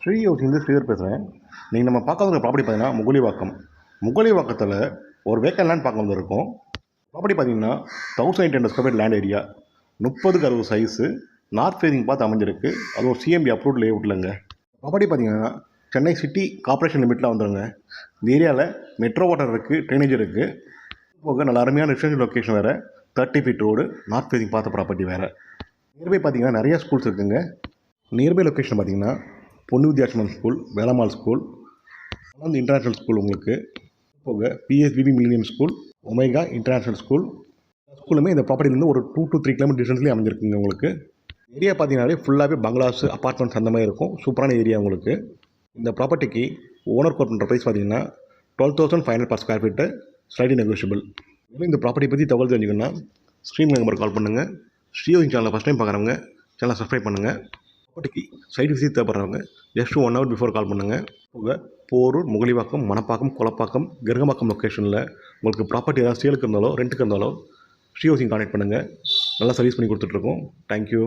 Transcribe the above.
ஸ்ரீ ஹவுசிங்லேருந்து ஸ்ரீதர் பேசுகிறேன். நீங்கள் நம்ம பார்க்க வந்த ப்ராப்பர்ட்டி பார்த்தீங்கன்னா முகலிவாக்கம். முகலிவாக்கத்தில் ஒரு வேக்கன் லேண்ட் பார்க்க வந்திருக்கோம். ப்ராப்பர்ட்டி பார்த்தீங்கன்னா 1800 square feet land area, 30x60 size, north facing பார்த்து அமைஞ்சிருக்கு. அது ஒரு சிஎம்பி அப்ரூவ்ட் லேஅவுட்லங்க. ப்ராப்பர்ட்டி பார்த்தீங்கன்னா சென்னை சிட்டி கார்ப்பரேஷன் லிமிட்டில் வந்துடுங்க. இந்த ஏரியாவில் மெட்ரோ வாட்டர் இருக்குது, ட்ரைனேஜ் இருக்குது. போக நல்ல அருமையான ரெசிடென்ஷியல் லொக்கேஷன் வேறு, 30 ஃபீட் ரோடு, நார்த் ஃபேஸிங் பார்த்த ப்ராப்பர்ட்டி வேறு. நியர்பை பார்த்தீங்கன்னா நிறையா ஸ்கூல்ஸ் இருக்குதுங்க. நியர்பை லொக்கேஷன் பார்த்தீங்கன்னா பொண்ணு வித்யாசனம் school, Velammal school, Anand international school உங்களுக்கு போக PSBB millennium school, Omega international school ஸ்கூலுமே இந்த ப்ராப்பர்ட்டிலேருந்து ஒரு 2 to 3 கிலோமீட்டர் டிஸ்டன்ஸ்லேயே அமைஞ்சிருக்குங்க. உங்களுக்கு ஏரியா பார்த்தீங்கன்னாலே ஃபுல்லாகவே பங்களாஸ், அப்பார்ட்மெண்ட்ஸ் அந்த மாதிரி இருக்கும். சூப்பரான ஏரியா உங்களுக்கு. இந்த ப்ராப்பர்ட்டிக்கு ஓனர் கோட் பண்ணுற ப்ரைஸ் பார்த்தீங்கன்னா 12,500 per square feet, slightly negotiable. மேலும் இந்த ப்ராப்பர்ட்டி பற்றி தகவல் தெரிஞ்சுக்கணுன்னா ஸ்க்ரீன் நம்பர் கால் பண்ணுங்கள். ஸ்ரீயோகிங் சேனலை ஃபஸ்ட் டைம் பார்க்குறவங்க சேனலை சப்ஸ்கிரைப் பண்ணுங்கள். ப்ராப்பர்ட்டிக்கு சைட் விசிட் தேவைப்படுறவங்க ஜஸ்ட் 1 hour பிஃபோர் கால் பண்ணுங்கள். போக போரூர், முகலிவாக்கம், மணப்பாக்கம், கொளப்பாக்கம், கருகம்பாக்கம் லொக்கேஷனில் உங்களுக்கு ப்ராப்பர்ட்டி ஏதாவது சேலுக்கு இருந்தாலோ ரெண்ட்டுக்கு இருந்தாலோ ஸ்ரீ ஹவுசிங் கான்டெக்ட் பண்ணுங்கள். நல்லா சர்வீஸ் பண்ணி கொடுத்துட்ருக்கோம். தேங்க்யூ.